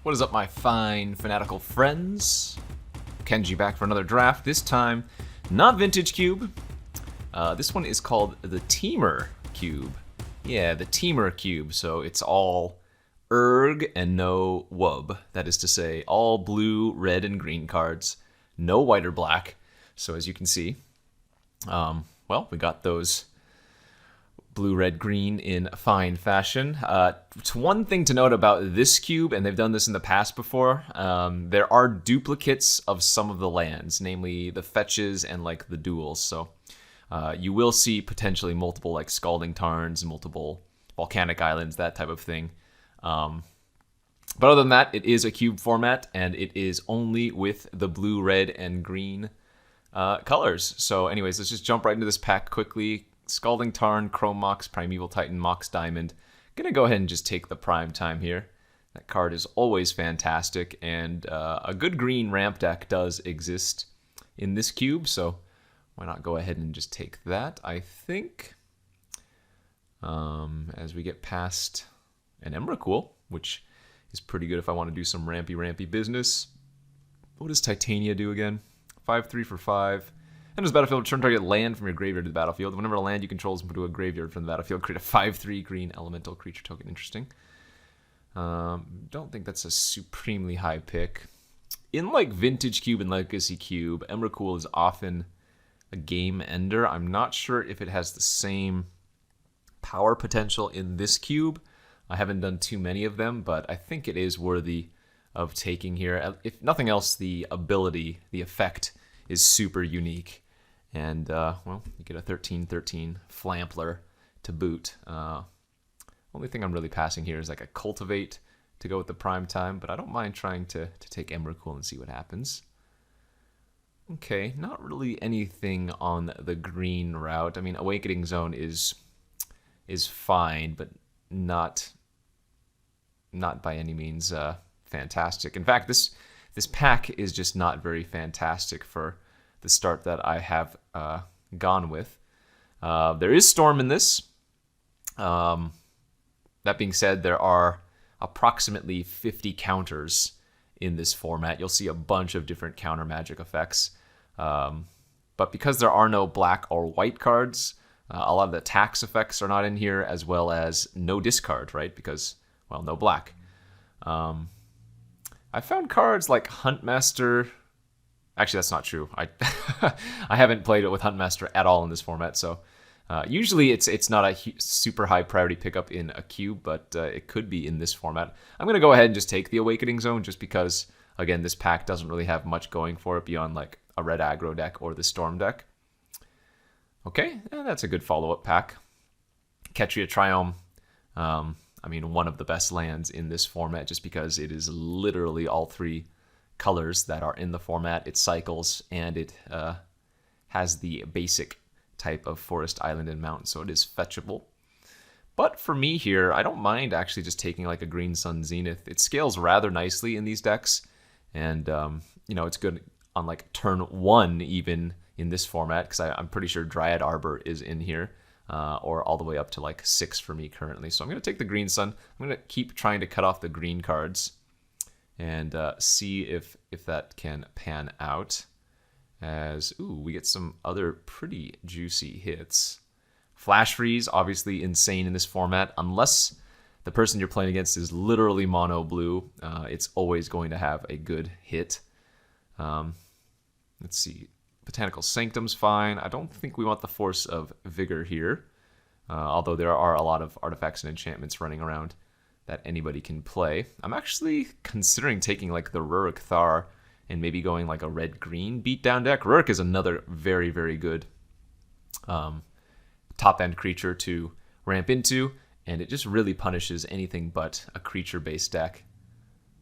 What is up, my fine fanatical friends? Kenji back for another draft. This time, not Vintage Cube. This one is called the Temur Cube. Yeah, the Temur Cube. So it's all erg and no wub. That is to say, all blue, red, and green cards. No white or black. So as you can see, well, we got those blue, red, green in fine fashion. It's one thing to note about this cube, and they've done this in the past before, there are duplicates of some of the lands, namely the fetches and like the duels. So you will see potentially multiple like Scalding Tarns, multiple volcanic islands, that type of thing. But other than that, it is a cube format, and it is only with the blue, red, and green colors. So anyways, let's just jump right into this pack quickly. Scalding Tarn, Chrome Mox, Primeval Titan, Mox Diamond. Gonna go ahead and just take the prime time here. That card is always fantastic, and a good green ramp deck does exist in this cube, so why not go ahead and just take that, I think. As we get past an Emrakul, which is pretty good if I want to do some rampy business. What does Titania do again? 5/3 for 5. Enters the battlefield, return target land from your graveyard to the battlefield. Whenever a land you control is moved to a graveyard from the battlefield, create a 5/3 green elemental creature token. Interesting. Don't think that's a supremely high pick. In like Vintage Cube and Legacy Cube, Emrakul is often a game ender. I'm not sure if it has the same power potential in this cube. I haven't done too many of them, but I think it is worthy of taking here. If nothing else, the ability, the effect is super unique. And, well, you get a 13/13 Flampler to boot. Only thing I'm really passing here is like a Cultivate to go with the prime time, but I don't mind trying to take Emrakul and see what happens. Okay, not really anything on the green route. I mean, Awakening Zone is fine, but not by any means fantastic. In fact, this pack is just not very fantastic for the start that I have gone with. There is Storm in this. That being said, there are approximately 50 counters in this format. You'll see a bunch of different counter magic effects. But because there are no black or white cards, a lot of the tax effects are not in here, as well as no discard, right? Because, well, no black. I found cards like Huntmaster. Actually, that's not true. I haven't played it with Huntmaster at all in this format, so usually it's not a super high priority pickup in a cube, but it could be in this format. I'm going to go ahead and just take the Awakening Zone just because, again, this pack doesn't really have much going for it beyond like a red aggro deck or the Storm deck. Okay, that's a good follow-up pack. Ketria Triome. I mean, one of the best lands in this format just because it is literally all three colors that are in the format. It cycles, and it has the basic type of forest, island, and mountain, so it is fetchable. But for me here, I don't mind actually just taking like a Green Sun Zenith. It scales rather nicely in these decks, and you know, it's good on like turn 1 even in this format, because I'm pretty sure Dryad Arbor is in here. Or all the way up to like 6 for me currently. So I'm going to take the Green Sun. I'm going to keep trying to cut off the green cards and see if that can pan out. As, ooh, we get some other pretty juicy hits. Flash Freeze, obviously insane in this format. Unless the person you're playing against is literally mono blue, it's always going to have a good hit. Let's see. Botanical Sanctum's fine. I don't think we want the Force of Vigor here, although there are a lot of artifacts and enchantments running around that anybody can play. I'm actually considering taking like the Rurik Thar and maybe going like a red-green beatdown deck. Rurik is another very, very good top-end creature to ramp into, and it just really punishes anything but a creature-based deck.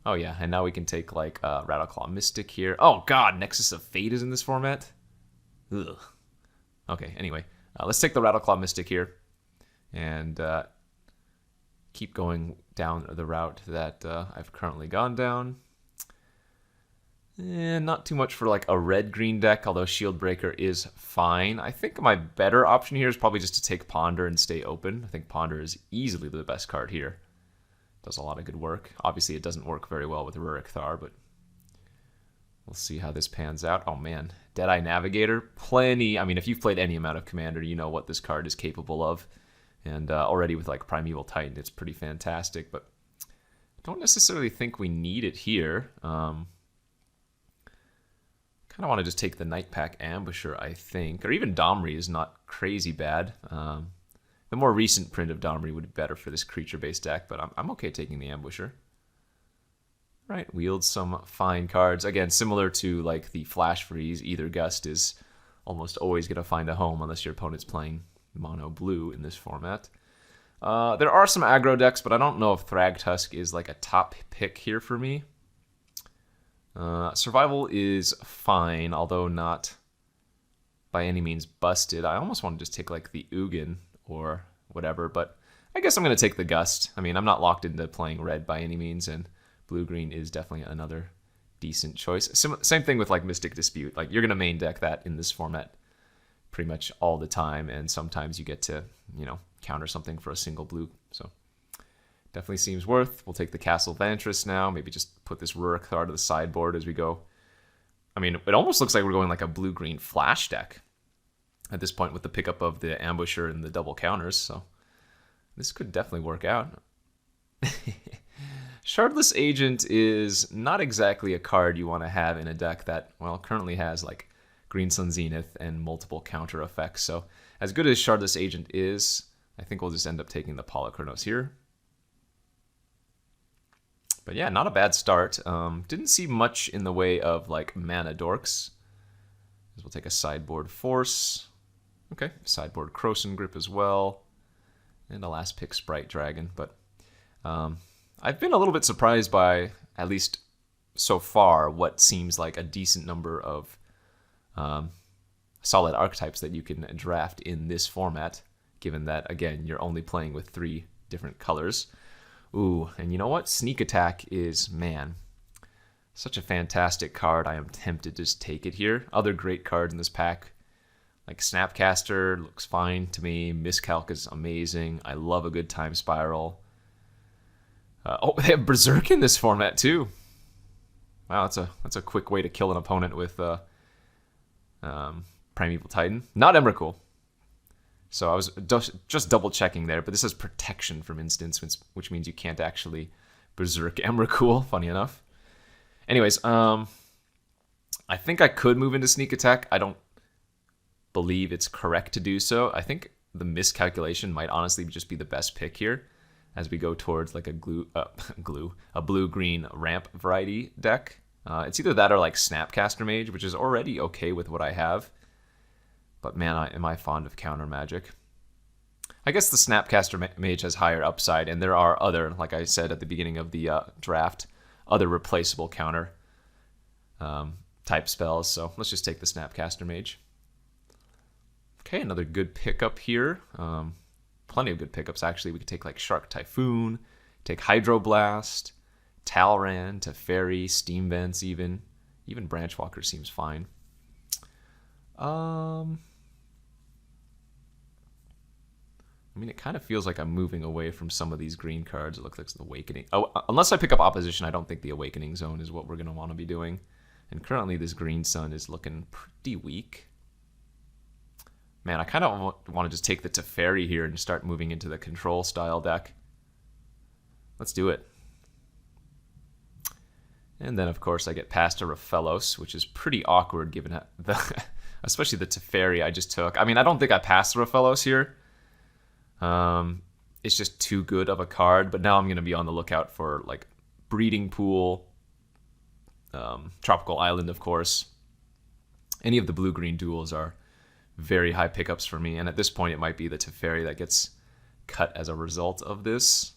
Oh yeah, and now we can take like Rattleclaw Mystic here. Oh god, Nexus of Fate is in this format? Ugh. Okay, anyway, let's take the Rattleclaw Mystic here and keep going down the route that I've currently gone down. Not too much for like a red-green deck, although Shield Breaker is fine. I think my better option here is probably just to take Ponder and stay open. I think Ponder is easily the best card here does a lot of good work. Obviously, it doesn't work very well with Rurik Thar, but we'll see how this pans out. Oh man, Deadeye Navigator, plenty. I mean, if you've played any amount of Commander, you know what this card is capable of. And already with like Primeval Titan, it's pretty fantastic, but I don't necessarily think we need it here. Kind of want to just take the Night Pack Ambusher, I think. Or even Domri is not crazy bad. The more recent print of Domri would be better for this creature-based deck, but I'm okay taking the Ambusher. Right, wields some fine cards. Again, similar to like the Flash Freeze, either Gust is almost always going to find a home unless your opponent's playing mono blue in this format. There are some aggro decks, but I don't know if Thragtusk is like a top pick here for me. Survival is fine, although not by any means busted. I almost want to just take like the Ugin or whatever, but I guess I'm going to take the Gust. I mean, I'm not locked into playing red by any means, and blue-green is definitely another decent choice. Same thing with like Mystic Dispute. Like, you're going to main deck that in this format pretty much all the time, and sometimes you get to, you know, counter something for a single blue. So definitely seems worth. We'll take the Castle Vantress now. Maybe just put this Rurik Thar to the sideboard as we go. I mean, it almost looks like we're going like a blue-green flash deck at this point with the pickup of the Ambusher and the double counters. So this could definitely work out. Shardless Agent is not exactly a card you want to have in a deck that, well, currently has like Green Sun Zenith and multiple counter effects. So as good as Shardless Agent is, I think we'll just end up taking the Polychronos here. But yeah, not a bad start. Didn't see much in the way of like mana dorks. We'll take a sideboard Force. Okay, sideboard Krosan Grip as well. And a last pick Sprite Dragon. But I've been a little bit surprised by, at least so far, what seems like a decent number of solid archetypes that you can draft in this format, given that, again, you're only playing with 3 different colors. Ooh, and you know what? Sneak Attack is, man, such a fantastic card. I am tempted to just take it here. Other great cards in this pack, like Snapcaster, looks fine to me. Miscalc is amazing. I love a good Time Spiral. Oh, they have Berserk in this format too. Wow, that's a quick way to kill an opponent with Primeval Titan. Not Emrakul. So I was just double checking there, but this is protection from instance, which means you can't actually Berserk Emrakul, funny enough. Anyways, I think I could move into Sneak Attack. I don't believe it's correct to do so. I think the miscalculation might honestly just be the best pick here as we go towards like a blue-green ramp variety deck. It's either that or like Snapcaster Mage, which is already okay with what I have. But man, am I fond of counter magic. I guess the Snapcaster Mage has higher upside, and there are other, like I said at the beginning of the draft, other replaceable counter type spells. So let's just take the Snapcaster Mage. Okay, another good pickup here. Plenty of good pickups, actually. We could take like Shark Typhoon, take Hydroblast, Talran, Teferi, Steam Vents even. Even Branchwalker seems fine. I mean, it kind of feels like I'm moving away from some of these green cards. It looks like the Awakening. Oh, unless I pick up Opposition, I don't think the Awakening Zone is what we're going to want to be doing. And currently this Green Sun is looking pretty weak. Man, I kind of want to just take the Teferi here and start moving into the control style deck. Let's do it. And then, of course, I get past a Raphelos, which is pretty awkward given especially the Teferi I just took. I mean, I don't think I passed the Raphelos here. It's just too good of a card, but now I'm going to be on the lookout for like Breeding Pool, Tropical Island, of course. Any of the blue-green duels are very high pickups for me, and at this point it might be the Teferi that gets cut as a result of this.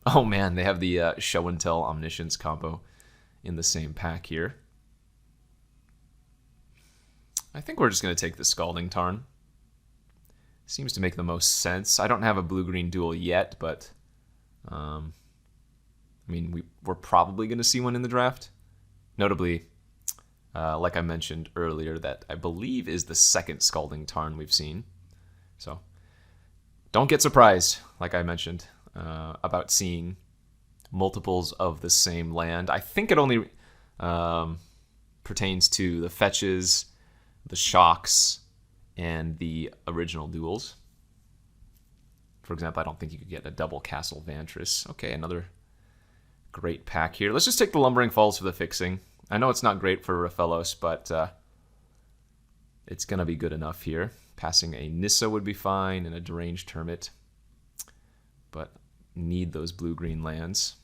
Oh man, they have the Show and Tell Omniscience combo in the same pack here. I think we're just going to take the Scalding Tarn. Seems to make the most sense. I don't have a blue-green duel yet, but I mean, we're probably going to see one in the draft. Notably, like I mentioned earlier, that I believe is the second Scalding Tarn we've seen. So don't get surprised, like I mentioned, about seeing multiples of the same land. I think it only pertains to the fetches, the shocks, and the original duels. For example, I don't think you could get a double Castle Vantress. Okay, another great pack here. Let's just take the Lumbering Falls for the fixing. I know it's not great for Raphaelos, but it's going to be good enough here. Passing a Nissa would be fine, and a Deranged Hermit. But need those blue-green lands.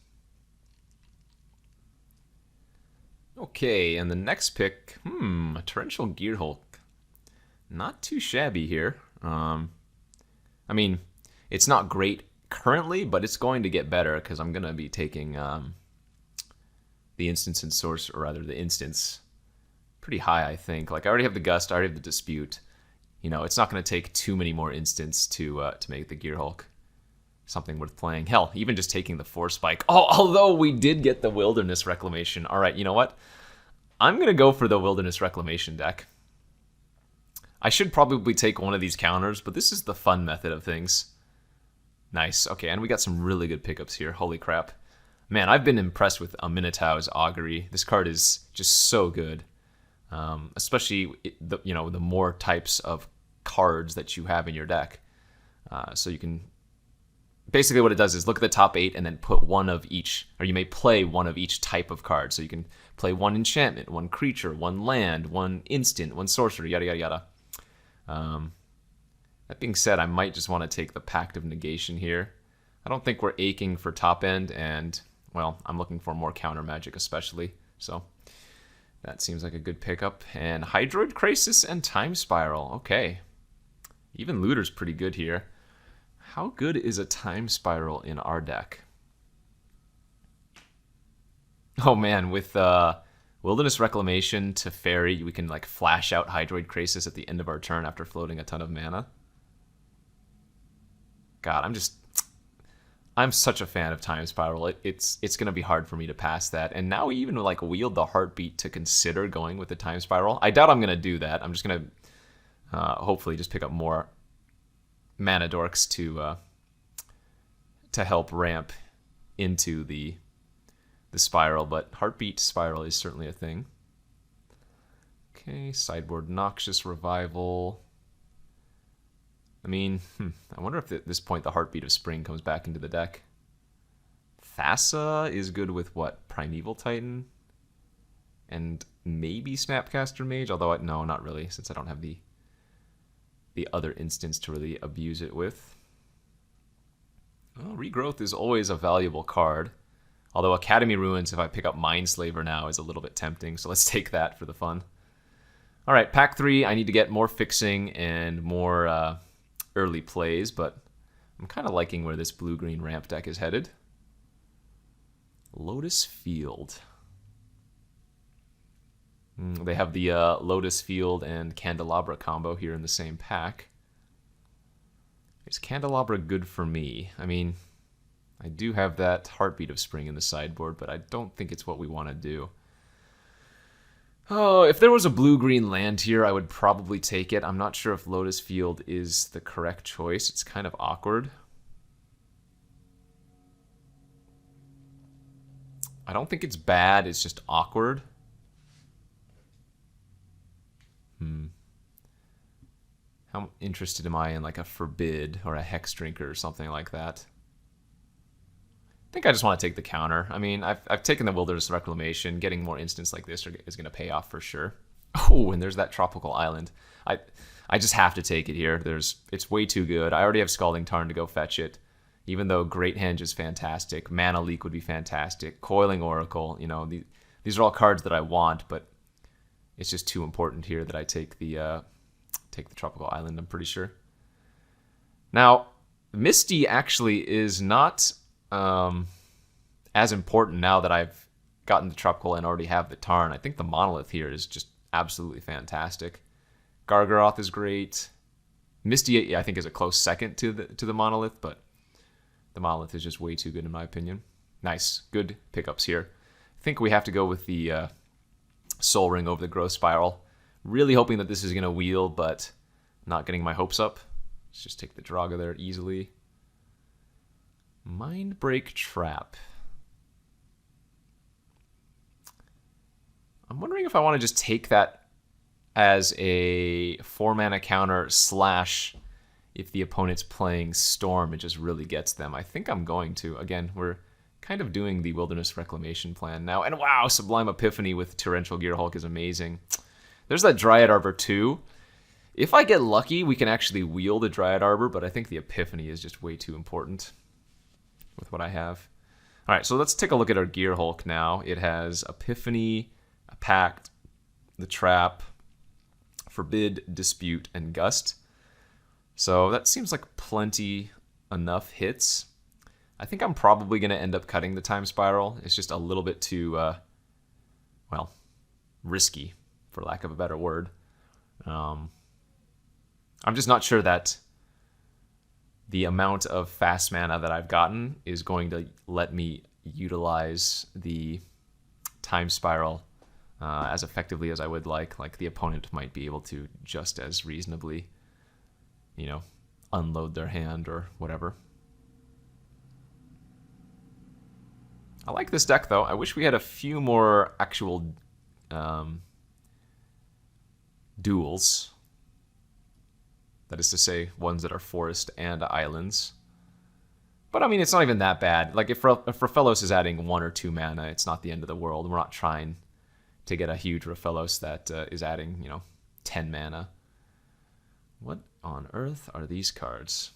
Okay, and the next pick, a Torrential Gearhulk. Not too shabby here. I mean, it's not great currently, but it's going to get better because I'm going to be taking the Instance and Source, or rather the Instance, pretty high, I think. Like, I already have the Gust, I already have the Dispute. You know, it's not going to take too many more Instants to make the Gearhulk something worth playing. Hell, even just taking the Force Spike. Oh, although we did get the Wilderness Reclamation. All right, you know what? I'm going to go for the Wilderness Reclamation deck. I should probably take one of these counters, but this is the fun method of things. Nice. Okay, and we got some really good pickups here. Holy crap. Man, I've been impressed with Aminatau's Augury. This card is just so good. Especially the more types of cards that you have in your deck. So you can... Basically what it does is look at the top 8 and then put one of each, or you may play one of each type of card. So you can play one enchantment, one creature, one land, one instant, one sorcery, yada, yada, yada. That being said, I might just want to take the Pact of Negation here. I don't think we're aching for top end, and, well, I'm looking for more counter magic especially. So that seems like a good pickup. And Hydroid Crisis and Time Spiral. Okay. Even Looter's pretty good here. How good is a Time Spiral in our deck? Oh man, with Wilderness Reclamation to Fairy, we can like flash out Hydroid Crisis at the end of our turn after floating a ton of mana. God, I'm such a fan of Time Spiral. It's going to be hard for me to pass that. And now we even like wield the Heartbeat to consider going with the Time Spiral. I doubt I'm going to do that. I'm just going to hopefully just pick up more mana dorks to help ramp into the spiral, but Heartbeat Spiral is certainly a thing. Okay, sideboard Noxious Revival. I mean, I wonder if at this point the Heartbeat of Spring comes back into the deck. Thassa is good with what? Primeval Titan? And maybe Snapcaster Mage, although no, not really, since I don't have the other instance to really abuse it with. Well, Regrowth is always a valuable card. Although Academy Ruins, if I pick up Mindslaver now, is a little bit tempting, so let's take that for the fun. Alright, pack 3, I need to get more fixing and more early plays, but I'm kind of liking where this blue-green ramp deck is headed. Lotus Field. They have the Lotus Field and Candelabra combo here in the same pack. Is Candelabra good for me? I mean, I do have that Heartbeat of Spring in the sideboard, but I don't think it's what we want to do. Oh, if there was a blue-green land here, I would probably take it. I'm not sure if Lotus Field is the correct choice. It's kind of awkward. I don't think it's bad, it's just awkward. How interested am I in like a Forbid or a Hex Drinker or something like that? I think I just want to take the counter. I mean, I've taken the Wilderness Reclamation. Getting more instants like this is going to pay off for sure. Oh, and there's that Tropical Island. I just have to take it here. It's way too good. I already have Scalding Tarn to go fetch it. Even though Great Henge is fantastic, Mana Leak would be fantastic, Coiling Oracle, you know, these are all cards that I want, but it's just too important here that I take the Tropical Island, I'm pretty sure. Now, Misty actually is not as important now that I've gotten the Tropical and already have the Tarn. I think the Monolith here is just absolutely fantastic. Gargaroth is great. Misty, I think, is a close second to the Monolith, but the Monolith is just way too good in my opinion. Nice, good pickups here. I think we have to go with the Soul Ring over the Growth Spiral. Really hoping that this is going to wheel, but not getting my hopes up. Let's just take the Draga there easily. Mindbreak Trap. I'm wondering if I want to just take that as a 4-mana counter / if the opponent's playing Storm, it just really gets them. I think I'm going to. Again, we're kind of doing the Wilderness Reclamation plan now. And wow, Sublime Epiphany with Torrential Gearhulk is amazing. There's that Dryad Arbor too. If I get lucky, we can actually wheel the Dryad Arbor, but I think the Epiphany is just way too important with what I have. All right, so let's take a look at our Gearhulk now. It has Epiphany, a Pact, the Trap, Forbid, Dispute, and Gust. So that seems like plenty enough hits. I think I'm probably going to end up cutting the Time Spiral. It's just a little bit too, well, risky, for lack of a better word. I'm just not sure that the amount of fast mana that I've gotten is going to let me utilize the Time Spiral as effectively as I would like. Like, the opponent might be able to just as reasonably, you know, unload their hand or whatever. I like this deck, though. I wish we had a few more actual duels. That is to say, ones that are forest and islands. But I mean, it's not even that bad. Like, if Raphellos is adding 1 or 2 mana, it's not the end of the world. We're not trying to get a huge Raphellos that is adding, 10 mana. What on earth are these cards?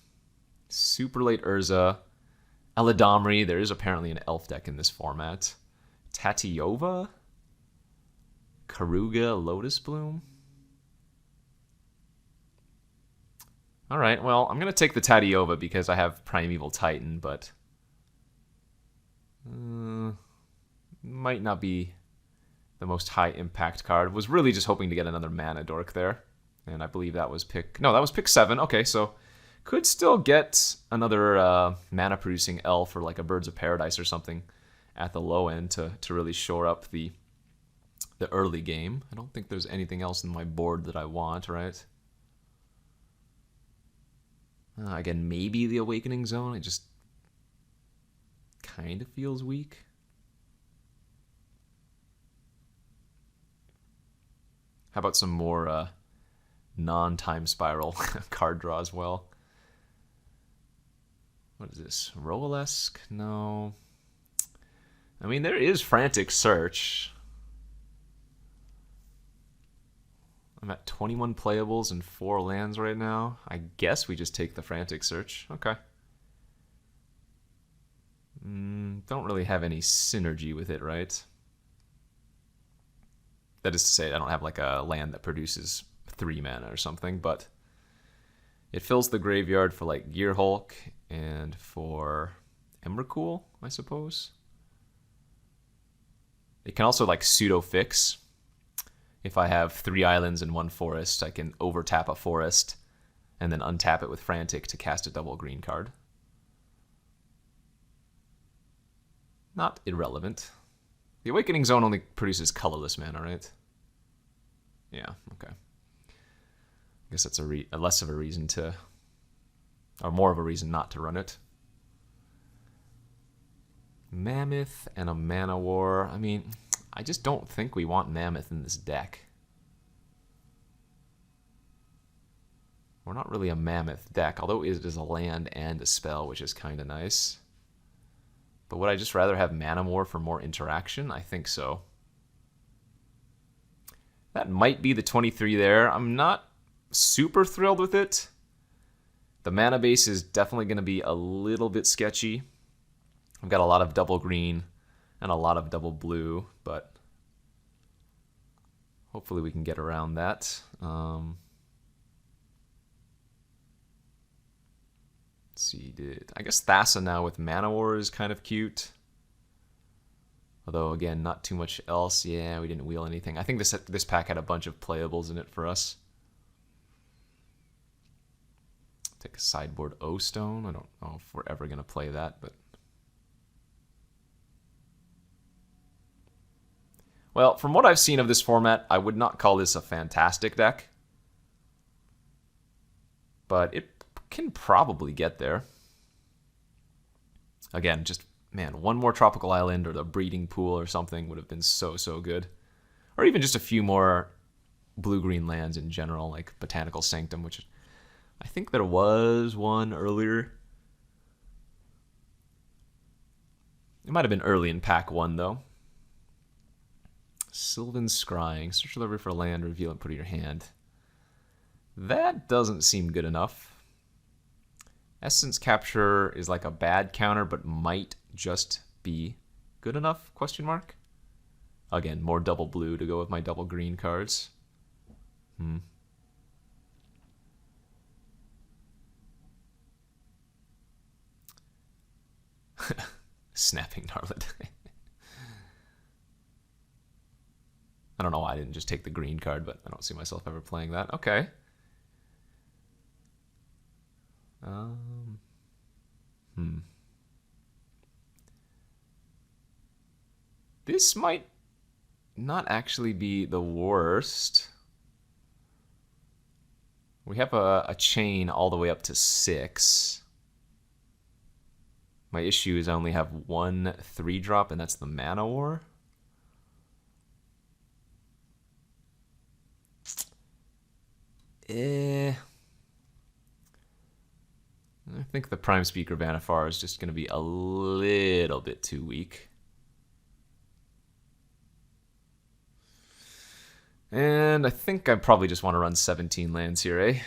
Super Late Urza, Eladamri. There is apparently an elf deck in this format. Tatiova, Karuga, Lotus Bloom. All right, well, I'm going to take the Tatiova because I have Primeval Titan, but might not be the most high-impact card. Was really just hoping to get another Mana Dork there, and I believe that was pick... No, that was pick 7. Okay, so could still get another mana-producing elf or like a Birds of Paradise or something at the low end to really shore up the early game. I don't think there's anything else in my board that I want, right? Again, maybe the Awakening Zone. It just kind of feels weak. How about some more non-Time Spiral card draw as well? What is this? Roalesque? No. I mean, there is Frantic Search. I'm at 21 playables and 4 lands right now. I guess we just take the Frantic Search. Okay. Don't really have any synergy with it, right? That is to say, I don't have like a land that produces 3 mana or something, but it fills the graveyard for like Gearhulk and for Emrakul, I suppose. It can also like pseudo-fix. If I have 3 islands and 1 forest, I can overtap a forest and then untap it with Frantic to cast a double green card. Not irrelevant. The Awakening Zone only produces colorless mana, right? Yeah, okay. I guess that's a less of a reason to... or more of a reason not to run it. Mammoth and a Mana War. I mean, I just don't think we want Mammoth in this deck. We're not really a Mammoth deck, although it is a land and a spell, which is kind of nice. But would I just rather have Mana War for more interaction? I think so. That might be the 23 there. I'm not super thrilled with it. The mana base is definitely going to be a little bit sketchy. I've got a lot of double green and a lot of double blue, but hopefully we can get around that. Let's see, I guess Thassa now with Mana War is kind of cute. Although, again, not too much else. Yeah, we didn't wheel anything. I think this pack had a bunch of playables in it for us. Take a sideboard O-Stone. I don't know if we're ever going to play that, but... Well, from what I've seen of this format, I would not call this a fantastic deck. But it can probably get there. Again, just, man, one more Tropical Island or the Breeding Pool or something would have been so, so good. Or even just a few more blue-green lands in general, like Botanical Sanctum, which I think there was one earlier. It might have been early in pack 1, though. Sylvan Scrying. Search the library for land, reveal and put it in your hand. That doesn't seem good enough. Essence Capture is like a bad counter, but might just be good enough? Question mark. Again, more double blue to go with my double green cards. Snapping Gnarlid. I don't know why I didn't just take the green card, but I don't see myself ever playing that. Okay. This might not actually be the worst. We have a chain all the way up to 6. My issue is I only have one 3-drop, and that's the Mana War. I think the Prime Speaker Banifar is just going to be a little bit too weak. And I think I probably just want to run 17 lands here, eh?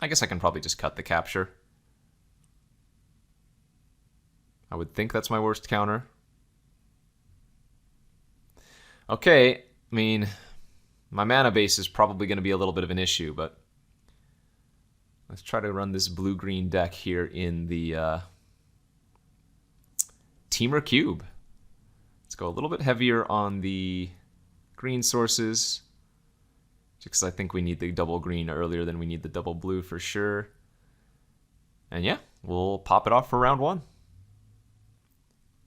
I guess I can probably just cut the capture. I would think that's my worst counter. Okay, I mean, my mana base is probably going to be a little bit of an issue, but let's try to run this blue-green deck here in the Temur Cube. Let's go a little bit heavier on the green sources, just because I think we need the double green earlier than we need the double blue for sure. And yeah, we'll pop it off for round 1.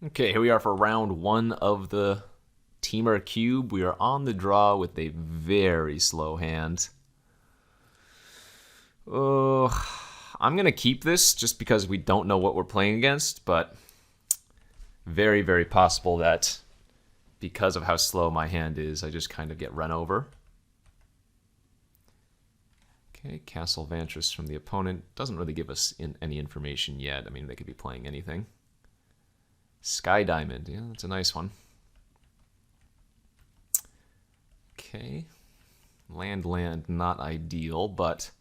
Okay, here we are for round 1 of the Temur Cube. We are on the draw with a very slow hand. I'm going to keep this just because we don't know what we're playing against, but very, very possible that because of how slow my hand is, I just kind of get run over. Okay, Castle Vantress from the opponent. Doesn't really give us any information yet. I mean, they could be playing anything. Sky Diamond. Yeah, that's a nice one. Okay. Land, not ideal, but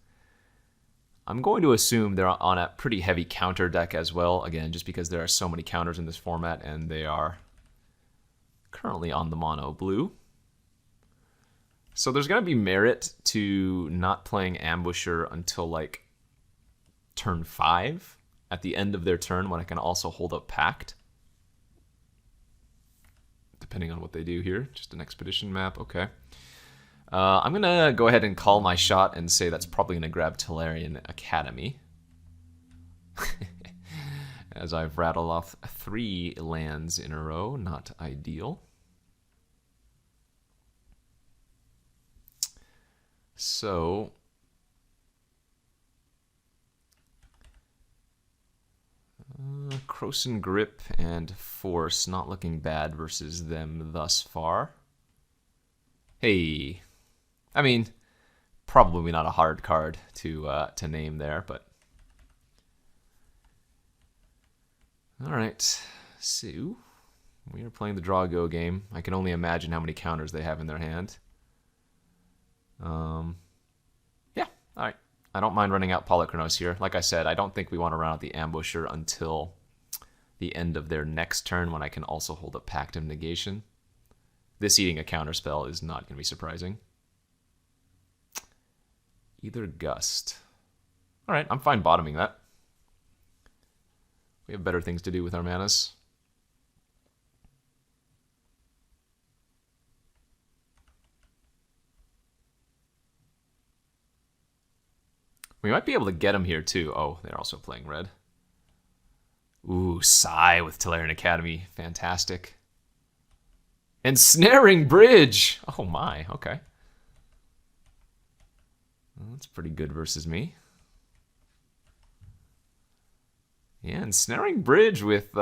I'm going to assume they're on a pretty heavy counter deck as well. Again, just because there are so many counters in this format, and they are currently on the mono blue. So there's going to be merit to not playing Ambusher until like turn 5, at the end of their turn, when I can also hold up Pact. Depending on what they do here. Just an expedition map, okay. I'm going to go ahead and call my shot and say that's probably going to grab Tolarian Academy. As I've rattled off 3 lands in a row, not ideal. So, Krosan Grip and Force not looking bad versus them thus far. Hey, I mean, probably not a hard card to name there, but all right. So we are playing the draw go game. I can only imagine how many counters they have in their hand. Yeah, all right. I don't mind running out Polychronos here. Like I said, I don't think we want to run out the Ambusher until the end of their next turn, when I can also hold up Pact of Negation. This eating a counter spell is not going to be surprising. Either Gust. All right, I'm fine bottoming that. We have better things to do with our manas. We might be able to get them here too. Oh, they're also playing red. Ooh, Sigh with Tolarian Academy. Fantastic. Ensnaring Bridge! Oh my, okay. Well, that's pretty good versus me. Yeah, Ensnaring Bridge with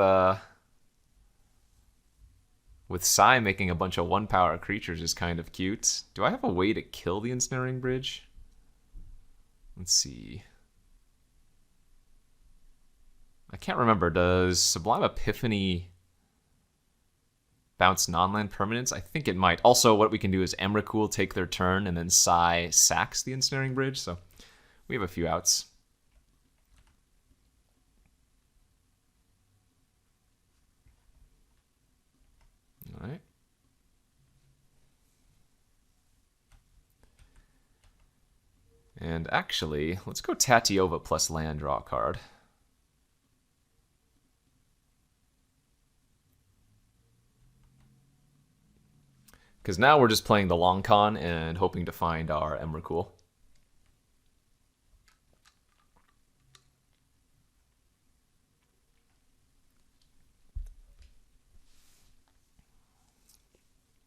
With Sai making a bunch of 1-power creatures is kind of cute. Do I have a way to kill the Ensnaring Bridge? Let's see. I can't remember. Does Sublime Epiphany bounce non-land permanents? I think it might. Also, what we can do is Emrakul take their turn, and then Sai sacks the Ensnaring Bridge. So we have a few outs. All right. And actually, let's go Tatiova plus land, draw a card. Because now we're just playing the long con and hoping to find our Emrakul.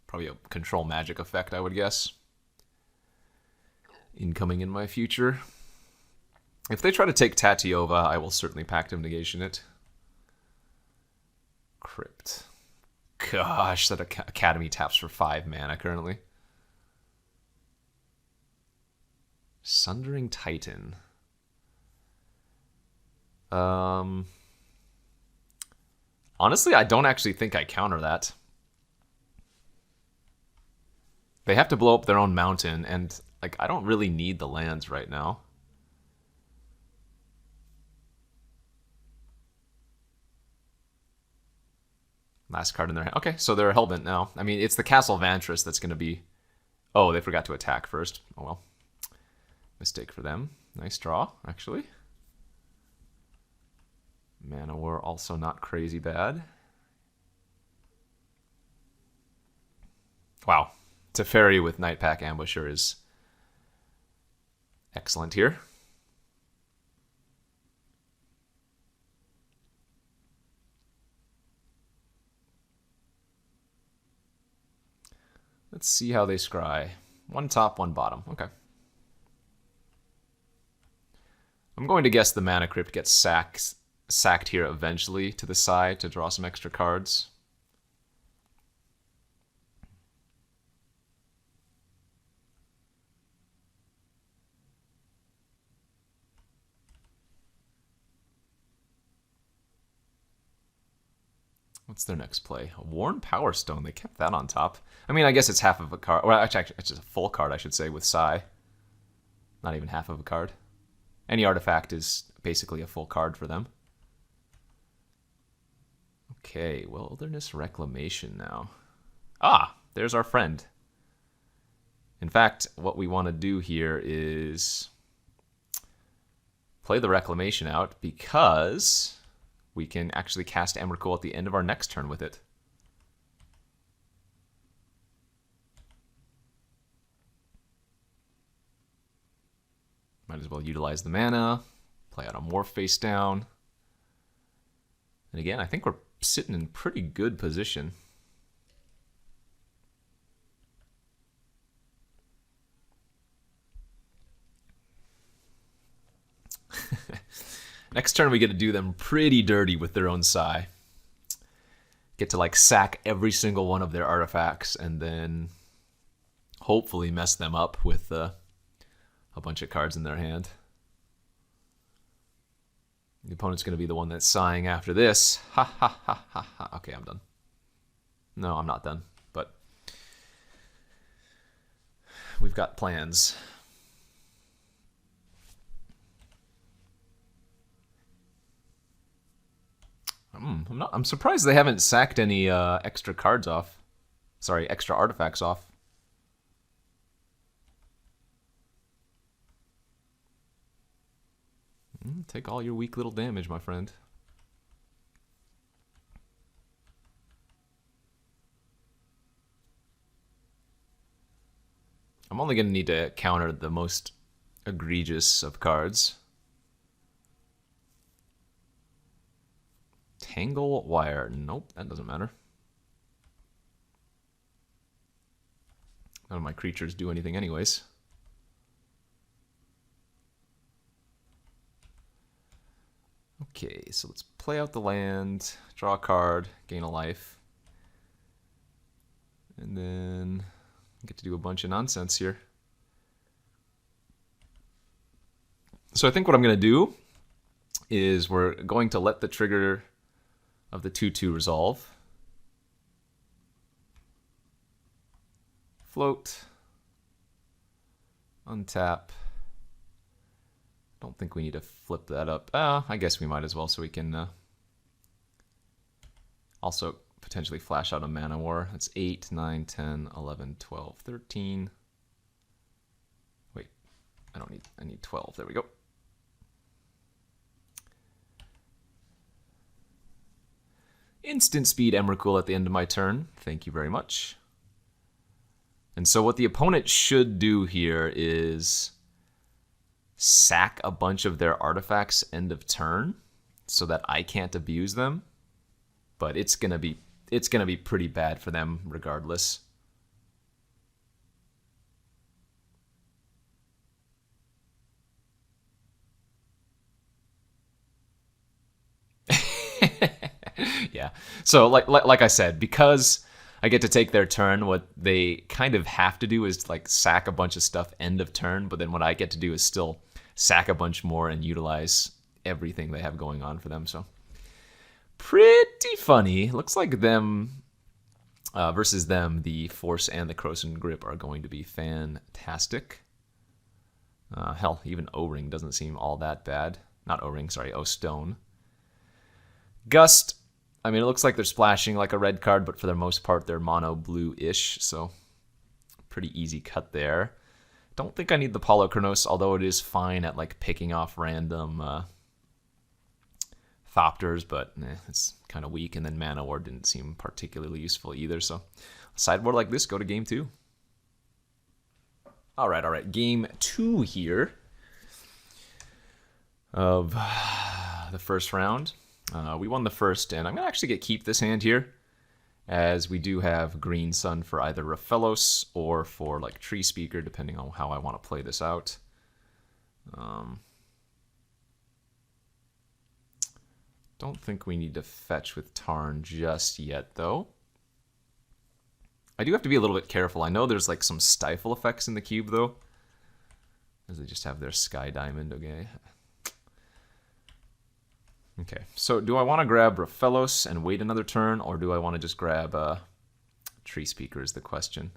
Probably a control magic effect, I would guess. Incoming in my future. If they try to take Tatiova, I will certainly Pactum Negation it. Crypt. Gosh, that Academy taps for 5 mana currently. Sundering Titan. Honestly, I don't actually think I counter that. They have to blow up their own mountain, and like I don't really need the lands right now. Last card in their hand. Okay, so they're Hellbent now. I mean, it's the Castle Vantress that's going to be... Oh, they forgot to attack first. Oh, well. Mistake for them. Nice draw, actually. Mana War also not crazy bad. Wow. Teferi with Nightpack Ambusher is excellent here. Let's see how they scry. 1 top, 1 bottom. Okay. I'm going to guess the Mana Crypt gets sacked here eventually to the side to draw some extra cards. What's their next play? A Worn Power Stone. They kept that on top. I mean, I guess it's half of a card. Well, actually, it's just a full card, I should say, with Sai. Not even half of a card. Any artifact is basically a full card for them. Okay, Wilderness Reclamation now. Ah, there's our friend. In fact, what we want to do here is play the Reclamation out because we can actually cast Emrakul at the end of our next turn with it. Might as well utilize the mana, play out a Morph face down. And again, I think we're sitting in pretty good position. Next turn we get to do them pretty dirty with their own Sai. Get to like sack every single one of their artifacts and then hopefully mess them up with a bunch of cards in their hand. The opponent's going to be the one that's sighing after this. Ha ha ha ha ha. Okay, I'm done. No, I'm not done, but we've got plans. I'm surprised they haven't sacked any extra cards off. Sorry, extra artifacts off. Take all your weak little damage, my friend. I'm only going to need to counter the most egregious of cards. Tangle Wire. Nope, that doesn't matter. None of my creatures do anything anyways. Okay, so let's play out the land, draw a card, gain a life. And then get to do a bunch of nonsense here. So I think what I'm going to do is we're going to let the trigger of the 2/2 resolve. Float. Untap. Don't think we need to flip that up. I guess we might as well, so we can also potentially flash out a Mana War. That's 8, 9, 10, 11, 12, 13. Wait, I need 12. There we go. Instant speed Emrakul at the end of my turn. Thank you very much. And so what the opponent should do here is sack a bunch of their artifacts end of turn so that I can't abuse them. But it's gonna be pretty bad for them regardless. Yeah. So like I said, because I get to take their turn, what they kind of have to do is like sack a bunch of stuff end of turn, but then what I get to do is still sack a bunch more and utilize everything they have going on for them. So pretty funny. Looks like them versus them, the Force and the Krosan Grip are going to be fantastic. Hell, even O-Ring doesn't seem all that bad. Not O-Ring, sorry, O-Stone. Gust. I mean, it looks like they're splashing like a red card, but for the most part, they're mono blue-ish, so pretty easy cut there. Don't think I need the Polychronos, although it is fine at like picking off random Thopters, but it's kind of weak, and then Mana War didn't seem particularly useful either, so a sideboard like this, go to game 2. All right, game 2 here of the first round. We won the first, and I'm going to actually keep this hand here, as we do have Green Sun for either Raphelos or for like Tree Speaker, depending on how I want to play this out. Don't think we need to fetch with Tarn just yet, though. I do have to be a little bit careful. I know there's like some stifle effects in the cube, though, as they just have their Sky Diamond, okay? Okay, so do I want to grab Raphelos and wait another turn, or do I want to just grab Tree Speaker is the question.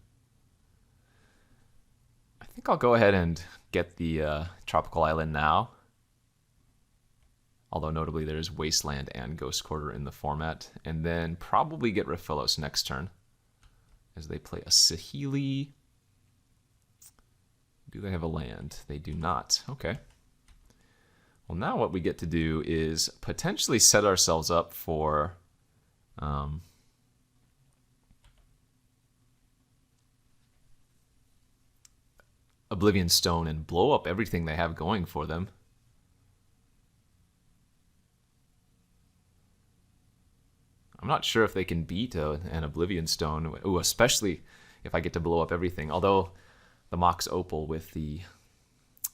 I think I'll go ahead and get the Tropical Island now. Although notably there's Wasteland and Ghost Quarter in the format. And then probably get Raphelos next turn, as they play a Saheeli. Do they have a land? They do not. Okay. Well, now what we get to do is potentially set ourselves up for Oblivion Stone and blow up everything they have going for them. I'm not sure if they can beat an Oblivion Stone. Ooh, especially if I get to blow up everything. Although the Mox Opal with the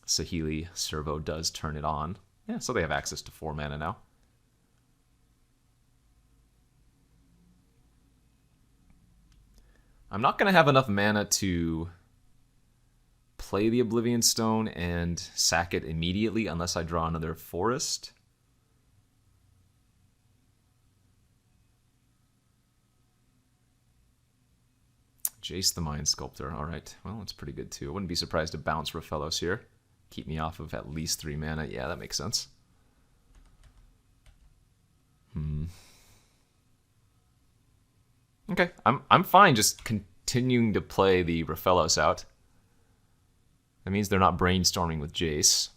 Saheeli servo does turn it on. Yeah, so they have access to 4 mana now. I'm not going to have enough mana to play the Oblivion Stone and sack it immediately unless I draw another forest. Jace the Mind Sculptor. All right, well, that's pretty good too. I wouldn't be surprised to bounce Raphelos here. Keep me off of at least 3 mana. Yeah, that makes sense. Okay, I'm fine just continuing to play the Raphelos out. That means they're not brainstorming with Jace.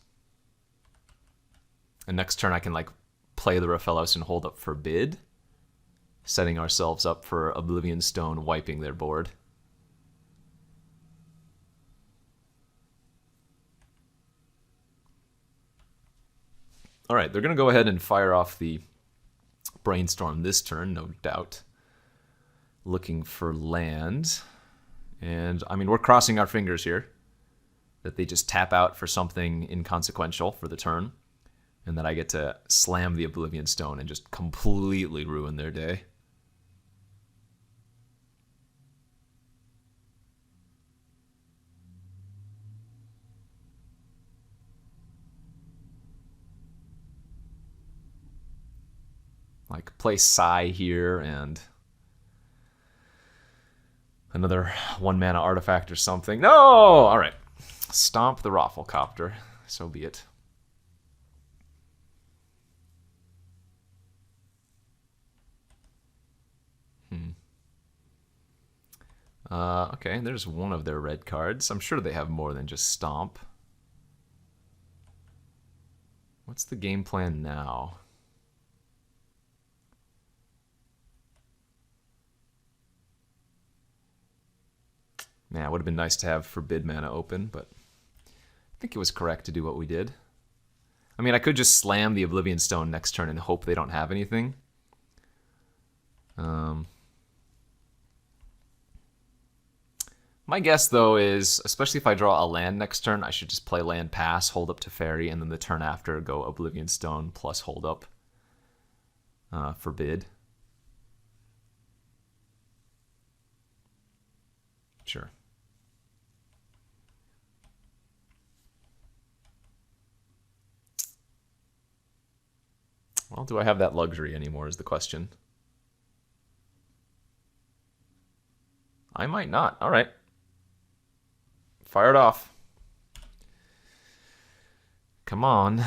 And next turn I can like play the Raphelos and hold up Forbid, setting ourselves up for Oblivion Stone wiping their board. All right, they're going to go ahead and fire off the Brainstorm this turn, no doubt. Looking for land. And, I mean, we're crossing our fingers here that they just tap out for something inconsequential for the turn, and that I get to slam the Oblivion Stone and just completely ruin their day. Like play Psy here and another 1 mana artifact or something. No! Alright. Stomp the Rafflecopter. So be it. Okay, there's one of their red cards. I'm sure they have more than just Stomp. What's the game plan now? Man, it would have been nice to have Forbid Mana open, but I think it was correct to do what we did. I mean, I could just slam the Oblivion Stone next turn and hope they don't have anything. My guess, though, is, especially if I draw a land next turn, I should just play land pass, hold up to Fairy, and then the turn after go Oblivion Stone plus hold up. Forbid. Sure. Well, do I have that luxury anymore is the question. I might not. All right. Fire it off. Come on.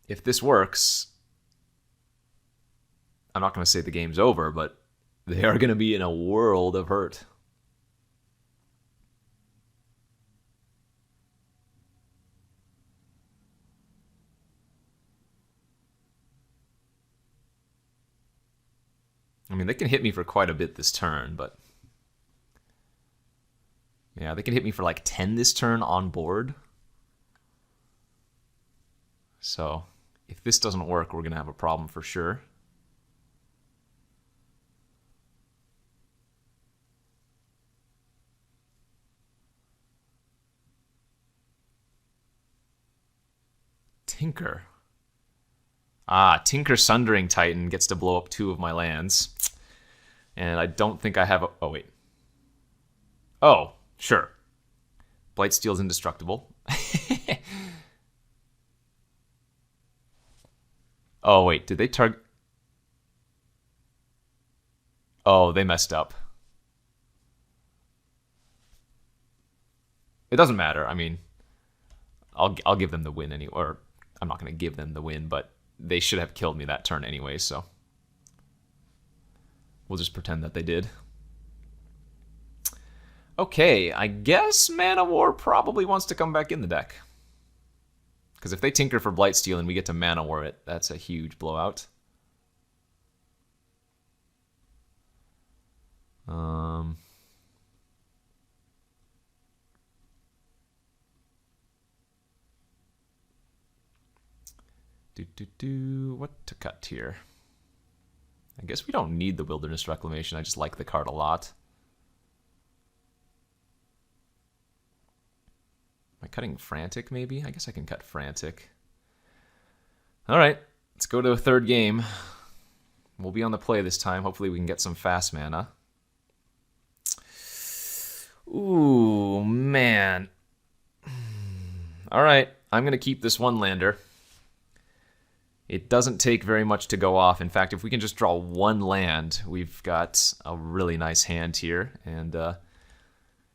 If this works, I'm not going to say the game's over, but they are going to be in a world of hurt. I mean, they can hit me for quite a bit this turn, but... yeah, they can hit me for like 10 this turn on board. So, if this doesn't work, we're going to have a problem for sure. Tinker. Ah, Tinker Sundering Titan gets to blow up 2 of my lands. And I don't think I have a... oh, wait. Oh, sure. Blightsteel's indestructible. Oh, wait, did they target... oh, they messed up. It doesn't matter. I mean, I'll give them the win anyway. Or I'm not going to give them the win, but they should have killed me that turn anyway, so we'll just pretend that they did. Okay, I guess Mana War probably wants to come back in the deck. Because if they tinker for Blightsteel and we get to Mana War it, that's a huge blowout. What to cut here? I guess we don't need the Wilderness Reclamation. I just like the card a lot. Am I cutting Frantic, maybe? I guess I can cut Frantic. All right, let's go to a third game. We'll be on the play this time. Hopefully we can get some fast mana. Ooh, man. All right, I'm going to keep this one lander. It doesn't take very much to go off. In fact, if we can just draw one land, we've got a really nice hand here. And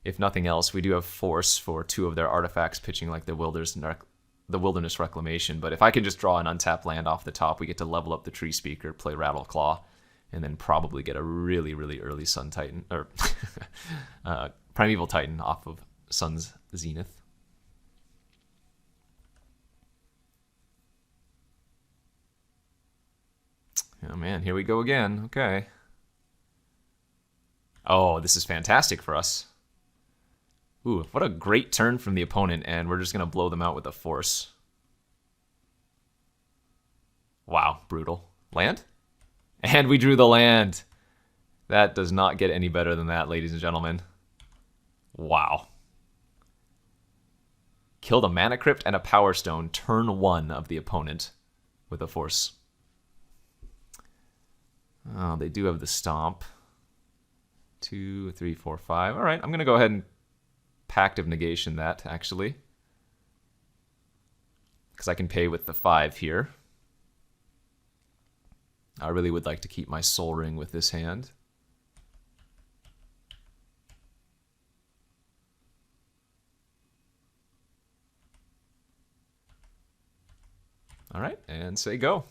if nothing else, we do have force for 2 of their artifacts pitching like the Wilderness Reclamation. But if I can just draw an untapped land off the top, we get to level up the Tree Speaker, play Rattleclaw, and then probably get a really, really early Sun Titan, or Primeval Titan off of Sun's Zenith. Oh man, here we go again. Okay. Oh, this is fantastic for us. Ooh, what a great turn from the opponent, and we're just going to blow them out with a force. Wow, brutal. Land? And we drew the land. That does not get any better than that, ladies and gentlemen. Wow. Killed a Mana Crypt and a Power Stone, turn 1 of the opponent with a force. Oh, they do have the Stomp. 2, 3, 4, 5. All right, I'm going to go ahead and Pact of Negation that, actually. Because I can pay with the 5 here. I really would like to keep my Soul Ring with this hand. All right, and say go.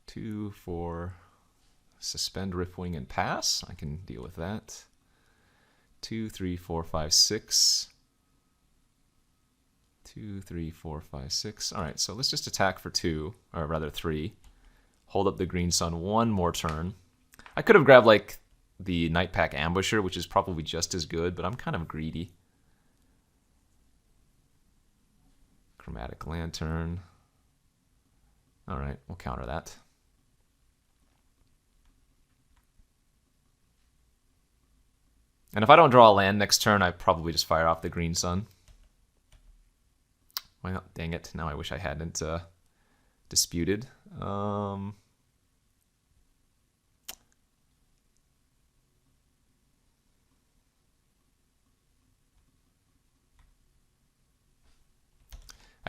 2, 4, suspend, Riftwing, and pass. I can deal with that. 2, 3, 4, 5, 6. 2, 3, 4, 5, 6. All right, so let's just attack for 2, or rather 3. Hold up the Green Sun one more turn. I could have grabbed like the Night Pack Ambusher, which is probably just as good, but I'm kind of greedy. Chromatic Lantern. All right, we'll counter that. And if I don't draw a land next turn, I probably just fire off the Green Sun. Well, dang it. Now I wish I hadn't disputed. I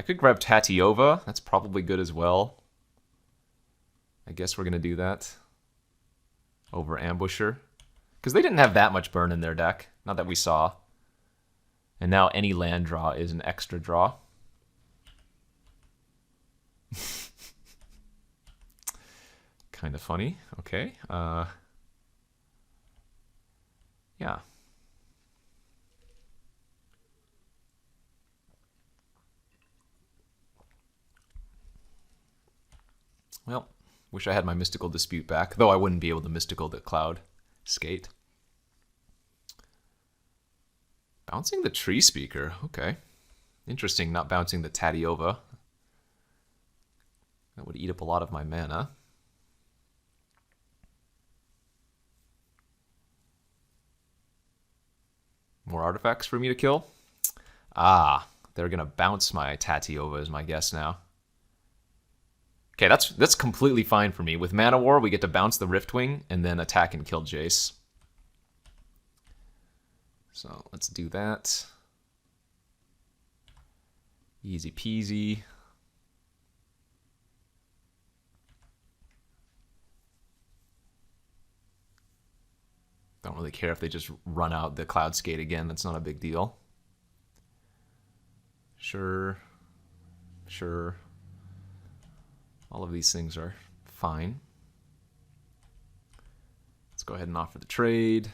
could grab Tatiova. That's probably good as well. I guess we're going to do that over Ambusher. Because they didn't have that much burn in their deck. Not that we saw. And now any land draw is an extra draw. Kind of funny. Okay. Yeah. Well, wish I had my Mystical Dispute back, though I wouldn't be able to Mystical the Cloud Skate. Bouncing the Tree Speaker. Okay. Interesting, not bouncing the Tatiova. That would eat up a lot of my mana. More artifacts for me to kill? Ah, they're going to bounce my Tatiova is my guess now. Okay, that's completely fine for me. With Mana War, we get to bounce the Riftwing and then attack and kill Jace. So let's do that. Easy peasy. Don't really care if they just run out the Cloud Skate again. That's not a big deal. Sure. Sure. All of these things are fine. Let's go ahead and offer the trade.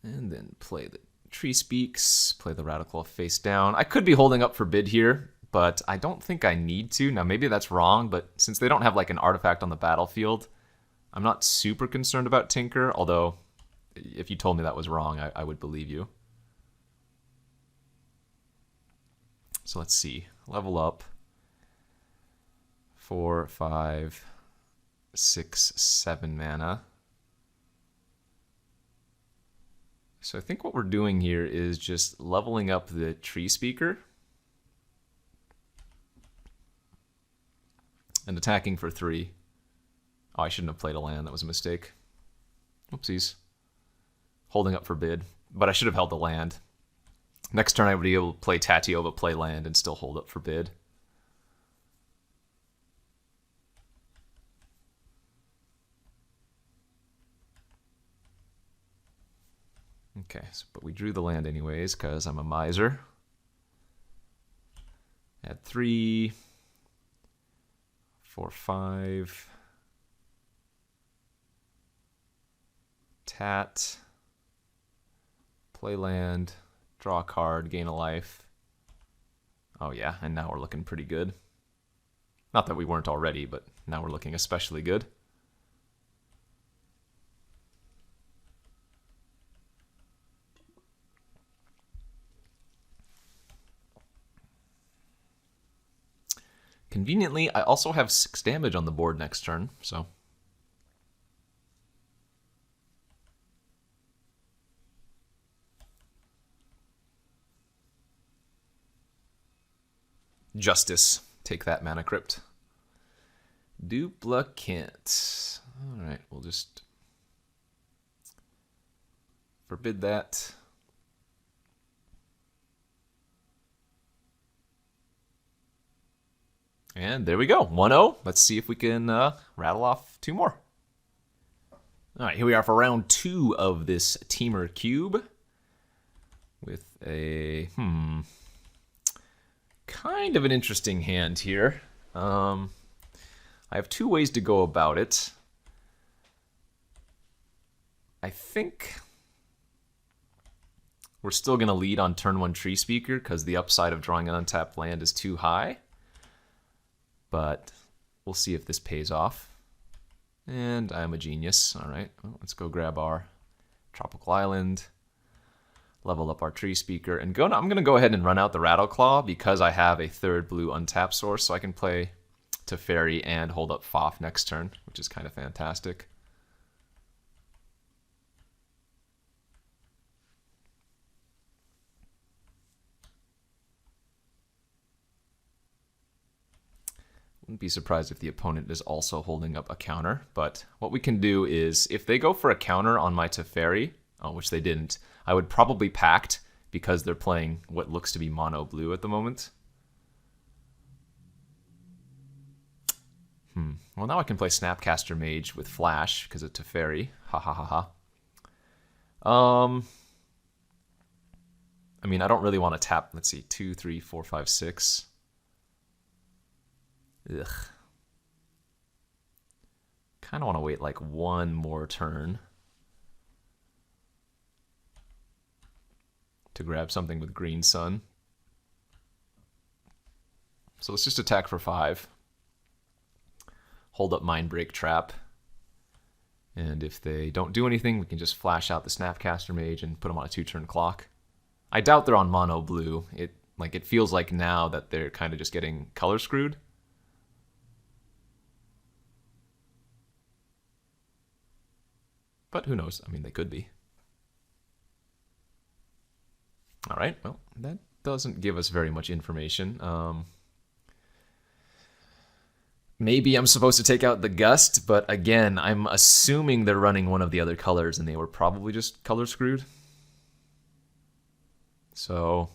And then play the Tree Speaks, play the Radical face down. I could be holding up for bid here, but I don't think I need to. Now, maybe that's wrong, but since they don't have like an artifact on the battlefield, I'm not super concerned about Tinker, although if you told me that was wrong, I would believe you. So let's see. Level up. 4, 5, 6, 7 mana. So I think what we're doing here is just leveling up the Tree Speaker and attacking for 3. Oh, I shouldn't have played a land. That was a mistake. Oopsies. Holding up for bid. But I should have held the land. Next turn I would be able to play Tatiova, play land, and still hold up for bid. Okay, so, but we drew the land anyways, because I'm a miser. Add 3, 4, 5. Tat. Play land. Draw a card, gain a life. Oh yeah, and now we're looking pretty good. Not that we weren't already, but now we're looking especially good. Conveniently, I also have 6 damage on the board next turn, so... Justice. Take that, Mana Crypt. Duplicate. All right, we'll just forbid that. And there we go, 1-0. Let's see if we can rattle off 2 more. All right, here we are for round 2 of this Temur Cube with a kind of an interesting hand here. I have 2 ways to go about it. I think we're still going to lead on turn 1 Tree Speaker because the upside of drawing an untapped land is too high. But we'll see if this pays off. And I'm a genius. All right, well, let's go grab our Tropical Island, level up our Tree Speaker, and I'm going to go ahead and run out the Rattleclaw because I have a 3rd blue untapped source, so I can play Teferi and hold up Foff next turn, which is kind of fantastic. Wouldn't be surprised if the opponent is also holding up a counter, but what we can do is, if they go for a counter on my Teferi, which they didn't, I would probably Pact because they're playing what looks to be mono blue at the moment. Well, now I can play Snapcaster Mage with Flash because of Teferi. Ha ha ha ha. I mean, I don't really want to tap, let's see, 2, 3, 4, 5, 6. Ugh. Kind of want to wait like 1 more turn to grab something with Green Sun. So let's just attack for 5. Hold up Mindbreak Trap. And if they don't do anything, we can just flash out the Snapcaster Mage and put them on a 2-turn clock. I doubt they're on mono blue. It feels like now that they're kind of just getting color screwed. But who knows? I mean, they could be. All right, well, that doesn't give us very much information. Maybe I'm supposed to take out the Gust, but again, I'm assuming they're running one of the other colors and they were probably just color screwed. So,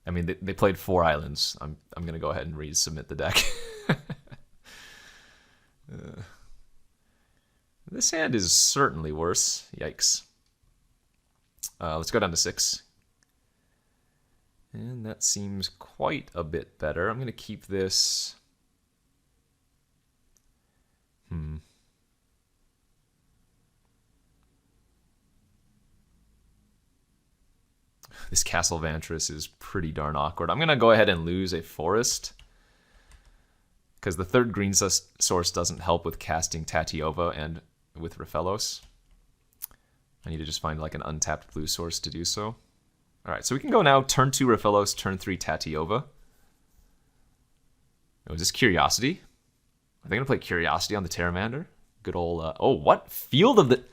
I mean, they played 4 islands. I'm going to go ahead and resubmit the deck. This hand is certainly worse. Yikes. Let's go down to 6. And that seems quite a bit better. I'm going to keep this. This Castle Vantress is pretty darn awkward. I'm going to go ahead and lose a forest, because the 3rd green source doesn't help with casting Tatiova and with Raphelos. I need to just find like an untapped blue source to do so. All right, so we can go now turn 2 Raphelos, turn 3 Tatiova. Oh, is this Curiosity? Are they going to play Curiosity on the Terramander? Good old... oh, what? Field of the...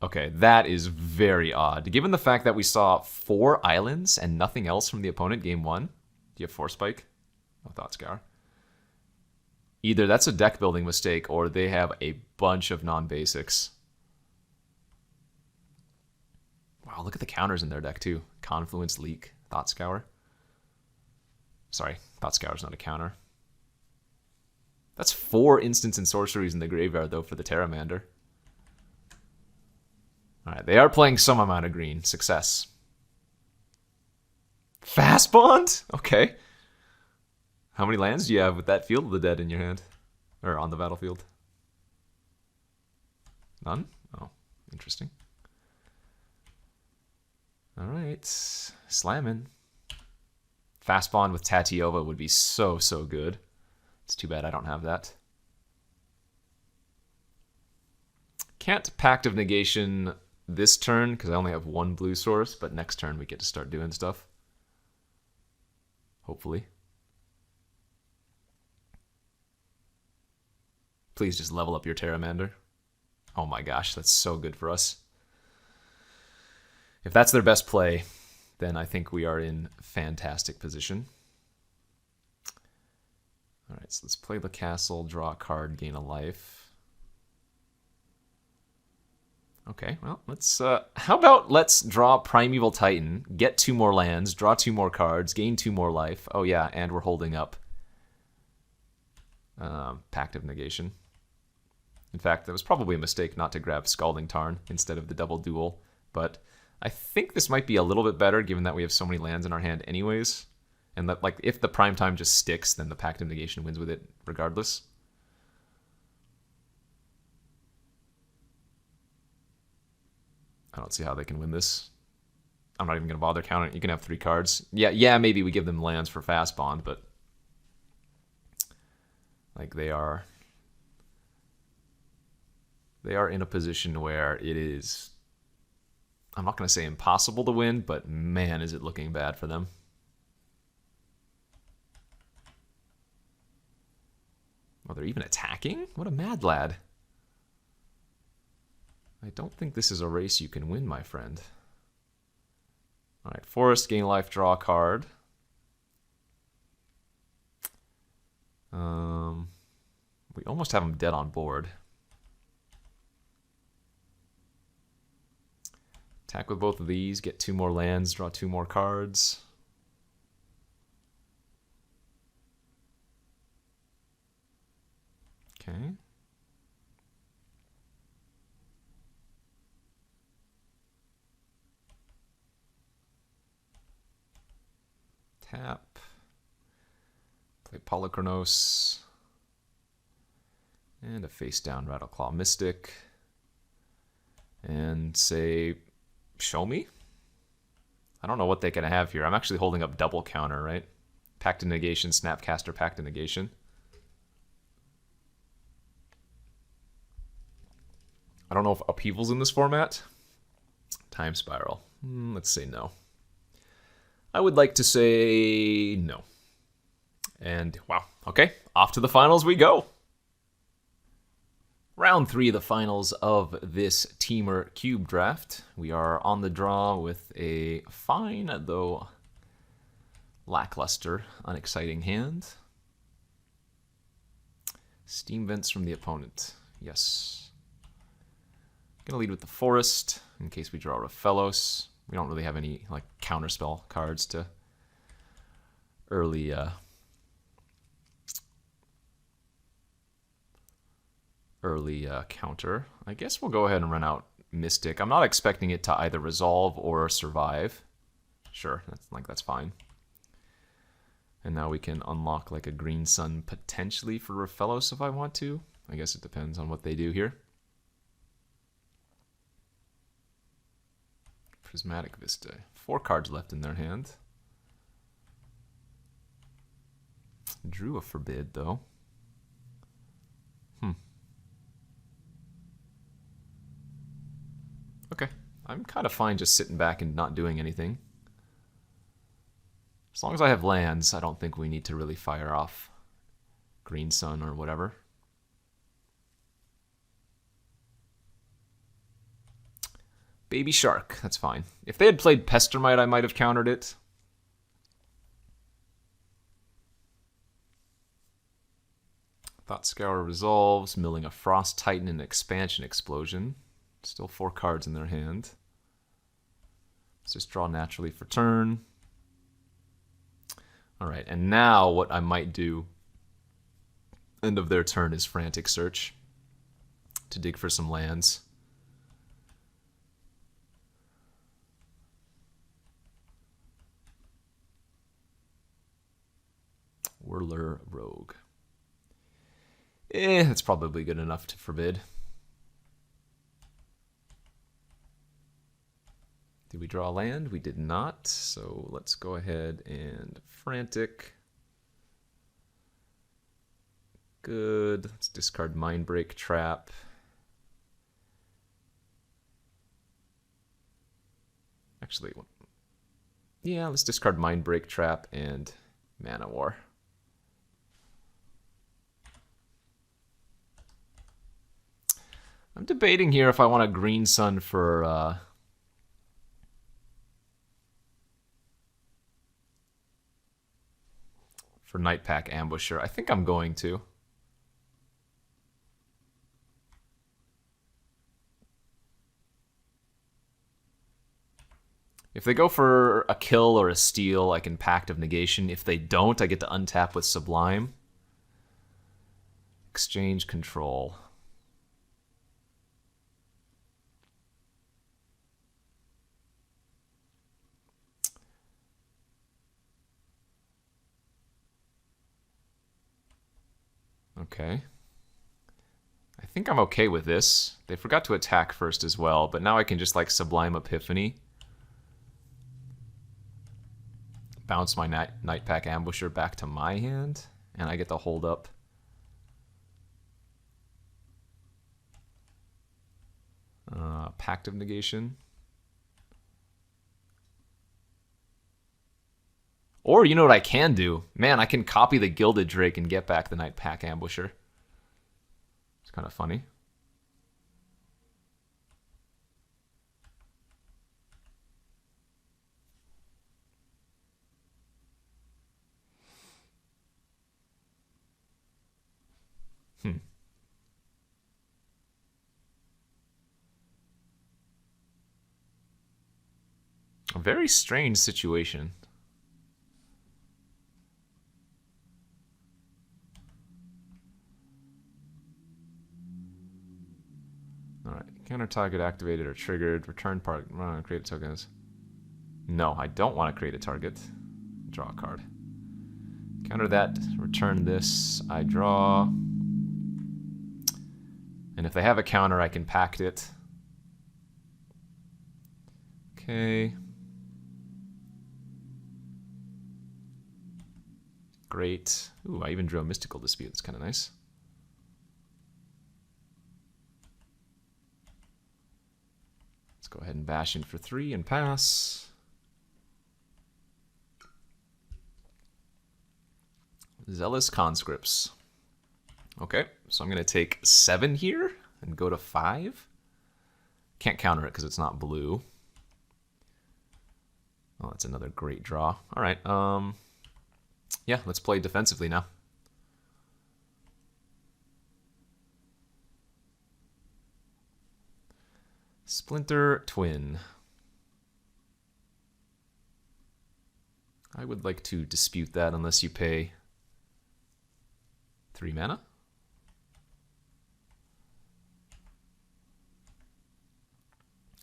Okay, that is very odd. Given the fact that we saw 4 islands and nothing else from the opponent game 1. Do you have 4 Spike? Oh, Thought Scour. Either that's a deck building mistake or they have a bunch of non-basics. Wow, look at the counters in their deck too. Confluence, Leak, Thought Scour. Sorry, Thought Scour's not a counter. That's 4 instants and sorceries in the graveyard though for the Terramander. Alright, they are playing some amount of green. Success. Fast Bond? Okay. How many lands do you have with that Field of the Dead in your hand? Or on the battlefield? None? Oh, interesting. Alright. Slamming. Fast Bond with Tatiova would be so, so good. It's too bad I don't have that. Can't Pact of Negation this turn because I only have 1 blue source, but next turn we get to start doing stuff. Hopefully. Please just level up your Terramander. Oh my gosh, that's so good for us. If that's their best play, then I think we are in fantastic position. All right, Alright, so let's play the castle, draw a card, gain a life. Okay, well, let's, how about let's draw Primeval Titan, get 2 more lands, draw 2 more cards, gain 2 more life. Oh yeah, and we're holding up Pact of Negation. In fact, that was probably a mistake not to grab Scalding Tarn instead of the double duel, but I think this might be a little bit better given that we have so many lands in our hand anyways, and that, like, if the prime time just sticks, then the Pact of Negation wins with it regardless. I don't see how they can win this. I'm not even going to bother counting. You can have 3 cards. Yeah, maybe we give them lands for fast bond, but like they are in a position where it is, I'm not going to say impossible to win, but man, is it looking bad for them. Oh, they're even attacking? What a mad lad. I don't think this is a race you can win, my friend. Alright, Forest, gain life, draw a card. We almost have him dead on board. Attack with both of these, get 2 more lands, draw 2 more cards. Okay. Tap. Play Polychronos. And a face down Rattleclaw Mystic. And say, show me? I don't know what they can have here. I'm actually holding up double counter, right? Pact of Negation, Snapcaster, Pact of Negation. I don't know if Upheaval's in this format. Time Spiral. Let's say no. I would like to say no. And wow, okay, off to the finals we go. Round 3 of the finals of this Temur Cube draft. We are on the draw with a fine, though lackluster, unexciting hand. Steam Vents from the opponent. Yes. Gonna lead with the Forest in case we draw Raphellos. We don't really have any like counterspell cards to early counter. I guess we'll go ahead and run out Mystic. I'm not expecting it to either resolve or survive. Sure, that's fine. And now we can unlock like a Green Sun potentially for Raphellos if I want to. I guess it depends on what they do here. Prismatic Vista. 4 cards left in their hand. Drew a Forbid, though. Okay. I'm kind of fine just sitting back and not doing anything. As long as I have lands, I don't think we need to really fire off Green Sun or whatever. Baby Shark, that's fine. If they had played Pestermite, I might have countered it. Thought Scour resolves, milling a Frost Titan and Expansion Explosion. Still 4 cards in their hand. Let's just draw naturally for turn. Alright, and now what I might do end of their turn is Frantic Search to dig for some lands. Whirler Rogue. That's probably good enough to forbid. Did we draw land? We did not, so let's go ahead and Frantic. Good. Let's discard Mindbreak Trap. Actually, yeah, let's discard Mindbreak Trap and Mana War. I'm debating here if I want a Green Sun for for Night Pack Ambusher. I think I'm going to. If they go for a kill or a steal, I can Pact of Negation. If they don't, I get to untap with Sublime. Exchange control. Okay. I think I'm okay with this. They forgot to attack first as well, but now I can just like Sublime Epiphany. Bounce my Night Pack Ambusher back to my hand, and I get to hold up. Pact of Negation. Or you know what I can do? Man, I can copy the Gilded Drake and get back the Night Pack Ambusher. It's kind of funny. A very strange situation. Alright, counter target activated or triggered. Return part. Create tokens. No, I don't want to create a target. Draw a card. Counter that, return this, I draw. And if they have a counter, I can pact it. Okay. Great. Ooh, I even drew a Mystical Dispute. It's kind of nice. Let's go ahead and bash in for 3 and pass. Zealous Conscripts. Okay, so I'm going to take 7 here and go to 5. Can't counter it because it's not blue. Oh, that's another great draw. All right, yeah, let's play defensively now. Splinter Twin. I would like to dispute that unless you pay 3 mana.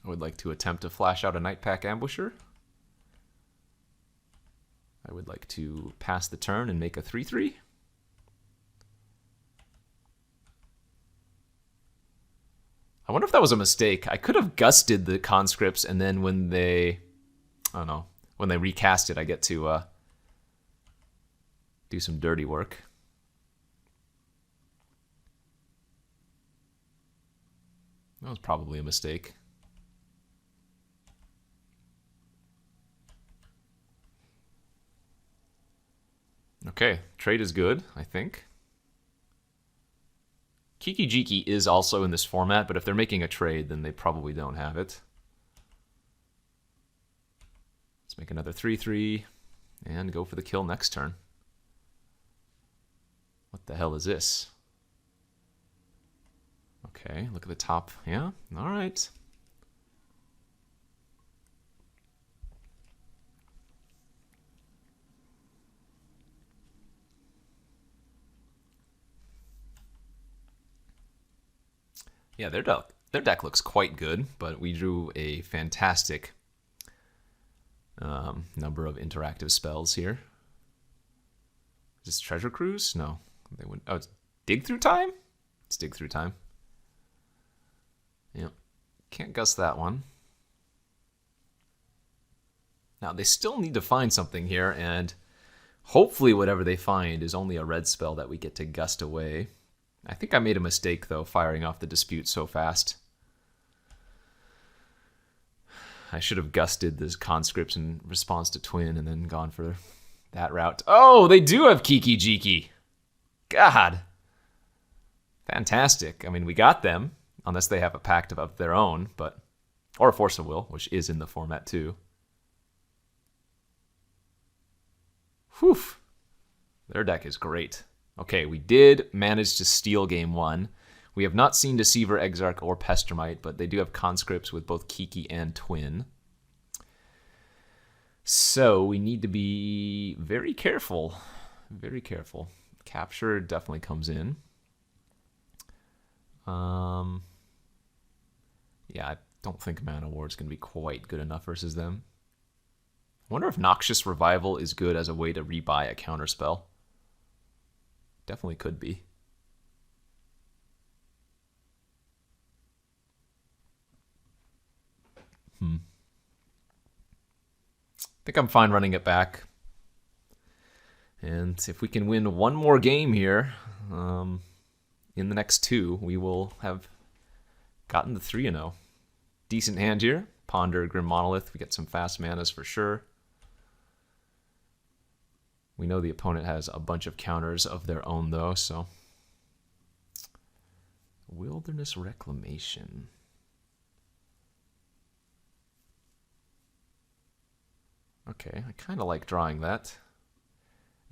I would like to attempt to flash out a Night Pack Ambusher. I would like to pass the turn and make a 3/3. I wonder if that was a mistake. I could have gusted the conscripts, and then when they, I don't know, when they recast it, I get to do some dirty work. That was probably a mistake. Okay, trade is good, I think. Kiki Jiki is also in this format, but if they're making a trade, then they probably don't have it. Let's make another 3/3 and go for the kill next turn. What the hell is this? Okay, look at the top. Yeah, all right. Yeah, their deck looks quite good, but we drew a fantastic number of interactive spells here. Is this Treasure Cruise? No, they wouldn't. Oh, it's Dig Through Time. It's Dig Through Time. Yep, can't guess that one. Now they still need to find something here, and hopefully whatever they find is only a red spell that we get to gust away. I think I made a mistake, though, firing off the dispute so fast. I should have gusted this conscripts in response to Twin and then gone for that route. Oh, they do have Kiki Jiki. God. Fantastic. I mean, we got them, unless they have a pact of their own, but or a Force of Will, which is in the format, too. Whew. Their deck is great. Okay, we did manage to steal game 1. We have not seen Deceiver, Exarch, or Pestermite, but they do have conscripts with both Kiki and Twin. So we need to be very careful. Very careful. Capture definitely comes in. Yeah, I don't think Mana War is going to be quite good enough versus them. I wonder if Noxious Revival is good as a way to rebuy a counterspell. Definitely could be. I think I'm fine running it back. And if we can win one more game here, in the next 2, we will have gotten the 3-0. Decent hand here. Ponder, Grim Monolith. We get some fast manas for sure. We know the opponent has a bunch of counters of their own, though, so... Wilderness Reclamation. Okay, I kind of like drawing that.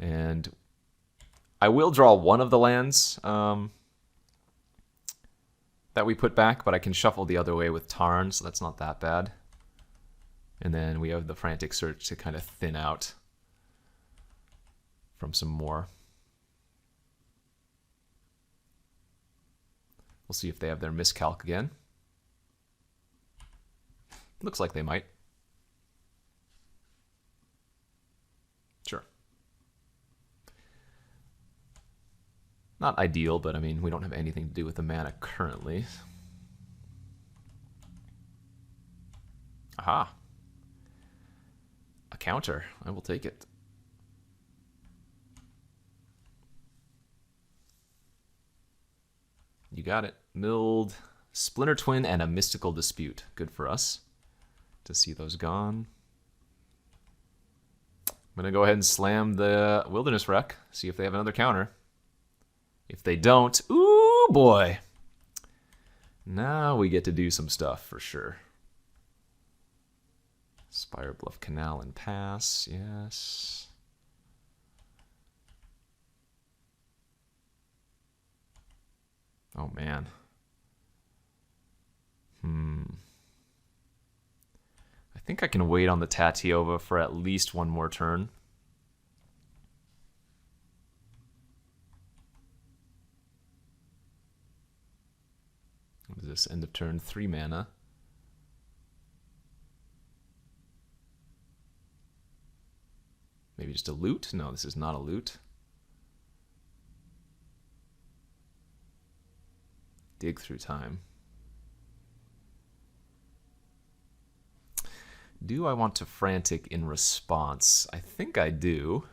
And I will draw one of the lands that we put back, but I can shuffle the other way with Tarn, so that's not that bad. And then we have the Frantic Search to kind of thin out from some more. We'll see if they have their miscalc again. Looks like they might. Sure. Not ideal, but I mean, we don't have anything to do with the mana currently. Aha. A counter. I will take it. You got it. Milled, Splinter Twin, and a Mystical Dispute. Good for us to see those gone. I'm going to go ahead and slam the Wilderness Wreck, see if they have another counter. If they don't, ooh boy. Now we get to do some stuff for sure. Spire Bluff Canal and pass, yes. Oh man. I think I can wait on the Tatiova for at least one more turn. What is this? End of turn, 3 mana. Maybe just a loot? No, this is not a loot. Dig through time. Do I want to Frantic in response? I think I do.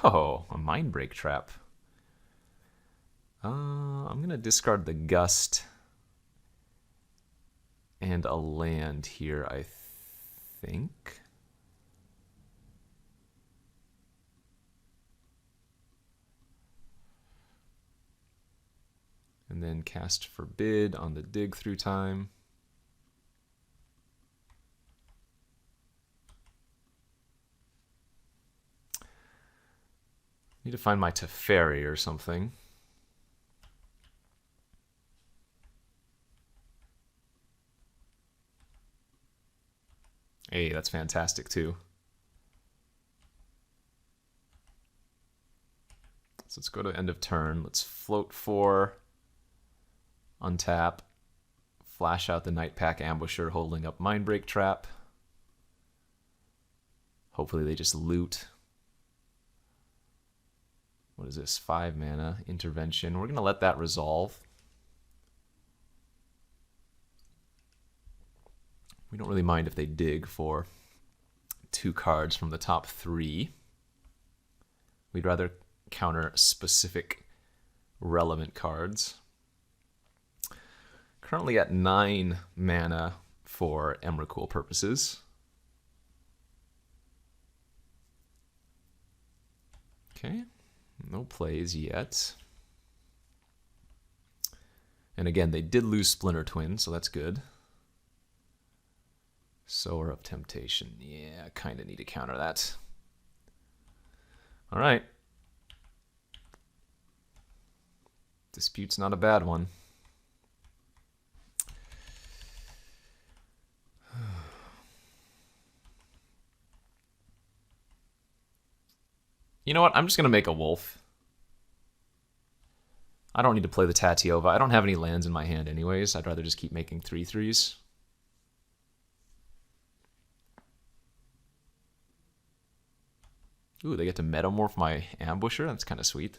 Oh, a Mindbreak Trap. I'm going to discard the Gust and a land here, I think. And then cast Forbid on the Dig Through Time. Need to find my Teferi or something. Hey, that's fantastic too. So let's go to end of turn. Let's float 4, untap, flash out the Nightpack Ambusher holding up Mindbreak Trap. Hopefully they just loot. What is this? 5 mana, Intervention. We're going to let that resolve. We don't really mind if they dig for 2 cards from the top 3. We'd rather counter specific relevant cards. Currently at 9 mana for Emrakul purposes. Okay, no plays yet. And again, they did lose Splinter Twin, so that's good. Sower of Temptation. Yeah, I kind of need to counter that. All right. Dispute's not a bad one. You know what? I'm just going to make a wolf. I don't need to play the Tatiova. I don't have any lands in my hand anyways. I'd rather just keep making 3/3s. Ooh, they get to metamorph my ambusher? That's kind of sweet.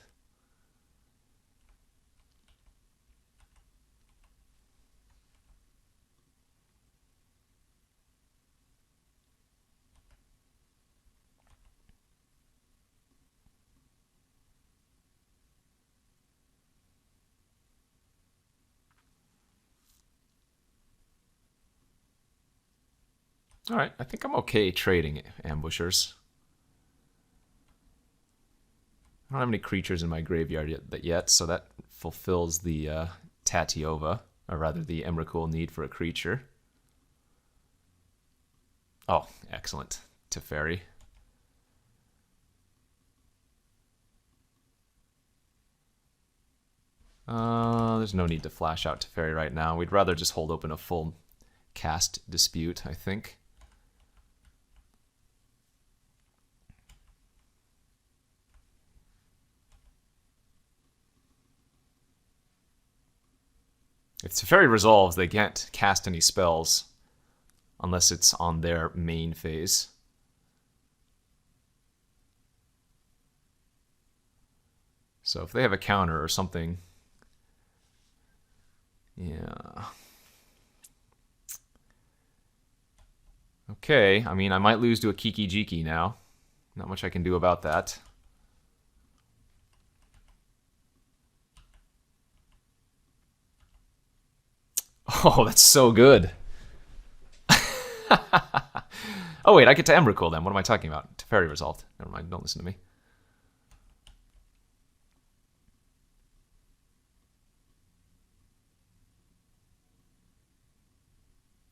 Alright, I think I'm okay trading ambushers. I don't have any creatures in my graveyard yet, so that fulfills the Tatiova, or rather the Emrakul need for a creature. Oh, excellent. Teferi. There's no need to flash out Teferi right now. We'd rather just hold open a full cast dispute, I think. If Teferi resolves, they can't cast any spells unless it's on their main phase. So if they have a counter or something, yeah. Okay, I mean, I might lose to a Kiki Jiki now. Not much I can do about that. Oh, that's so good. Oh, wait, I get to Emrakul then. What am I talking about? Teferi resolved. Never mind, don't listen to me.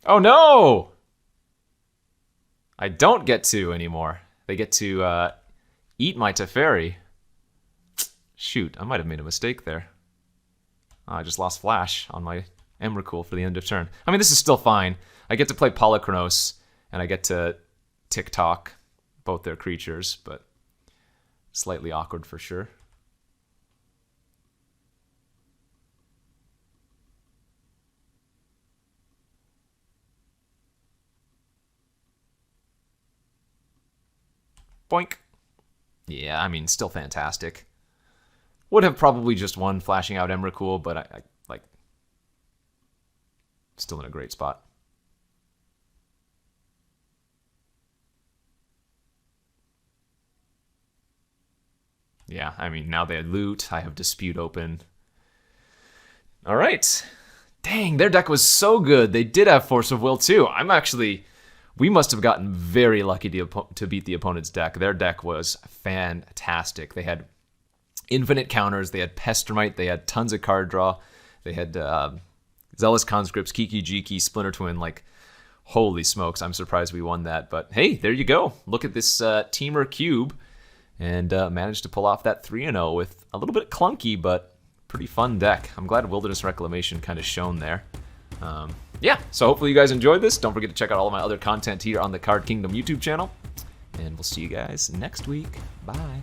Oh, no! I don't get to anymore. They get to eat my Teferi. Shoot, I might have made a mistake there. I just lost Flash on my Emrakul for the end of turn. I mean, this is still fine. I get to play Polychronos, and I get to TikTok both their creatures, but slightly awkward for sure. Boink. Yeah, I mean, still fantastic. Would have probably just won flashing out Emrakul, but I like, still in a great spot. Yeah, I mean, now they loot. I have Dispute open. All right. Dang, their deck was so good. They did have Force of Will, too. We must have gotten very lucky to beat the opponent's deck. Their deck was fantastic. They had infinite counters. They had Pestermite. They had tons of card draw. They had Zealous Conscripts, Kiki Jiki, Splinter Twin. Like, holy smokes, I'm surprised we won that. But hey, there you go. Look at this Temur Cube. And managed to pull off that 3-0 with a little bit clunky, but pretty fun deck. I'm glad Wilderness Reclamation kind of shone there. Yeah, so hopefully you guys enjoyed this. Don't forget to check out all of my other content here on the Card Kingdom YouTube channel. And we'll see you guys next week. Bye.